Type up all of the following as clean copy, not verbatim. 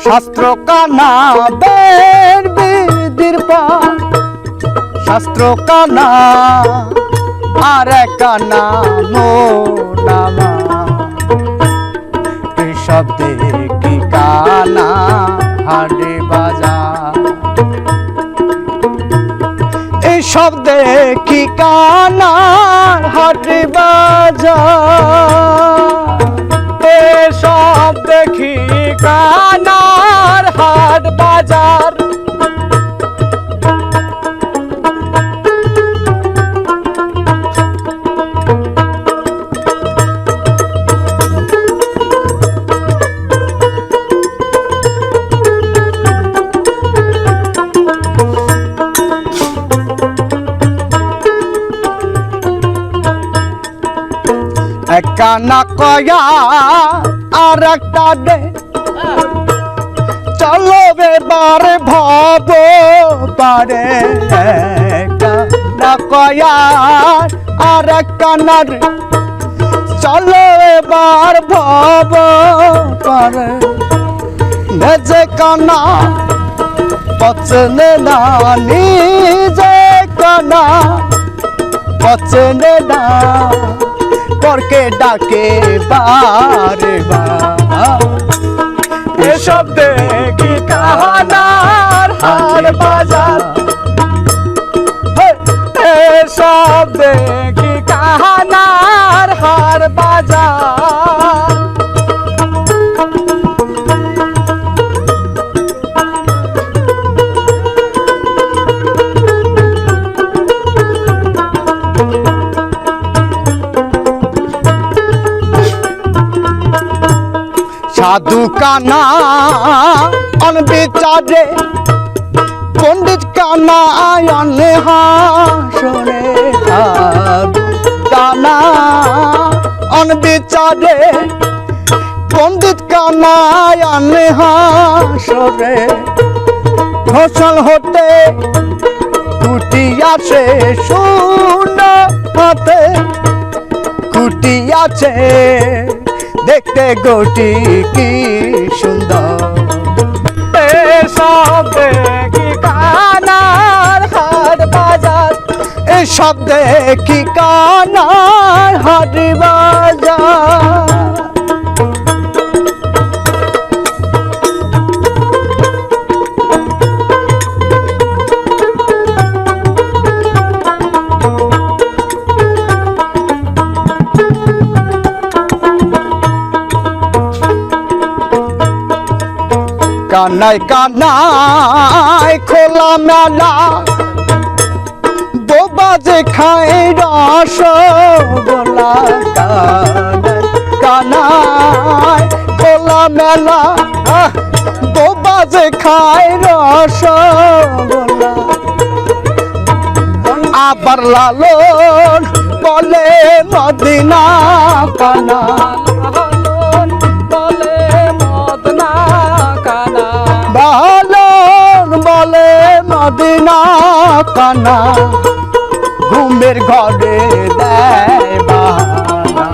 শাস্ত্র কানা বের বিধির পর শাস্ত্র কানা আর কানা মোনামা এই শব্দে কি কানা হাটে বাজার এই শব্দে কি কানা হাটে বাজার এই শব্দে কি কানার হাট বাজার কানা কয়া আর একটা দে চলো এবারে ভব পারে কানা কয়া আর একটা না রে চলো এবার ভব পারে ভেজে কানা পচনে না নিজে কানা পচনে না পরকে ডাকে বারে বার এ শব্দে কি কানার হাট বাজার এ শব্দে কি কানার হাট বাজার সাধু কানা অনবিচারে পণ্ডিত কানা আয়নে হাসরে সাধু কানা অনবিচারে পণ্ডিত কানা আয়নে হাসরে ফসল হতে কুটি আছে শূন্য হাতে কুটি আছে দেখতে গোটি কি সুন্দর এ শব্দে কি কানার হাট বাজার এ শব্দে কি কানার হাট বাজার কানাই কানাই খোলা মেলা বোবা যে খায় রসগোল্লা কানাই কানাই খোলা মেলা বোবা যে খায় রসগোল্লা আবার লালন বলে মদিনা কানা বলে মদিনা কানা ঘুমের ঘরে দেয় বাহানা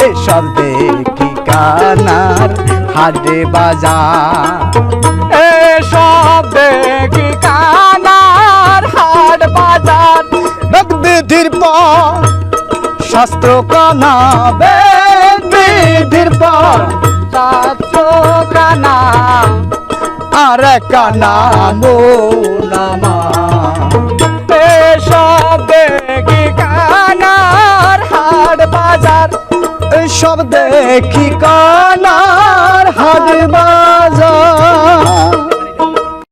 এসব দেখি কানার হাটে বাজার এসব দেখি কানার হাট বাজার বিধির পর শাস্ত্র কানা বিধির পর শাস্ত্র কানা আর কানা মোনামা এ শব্দে কি কানার হাট বাজার সব দেখি কানার হাট বাজার।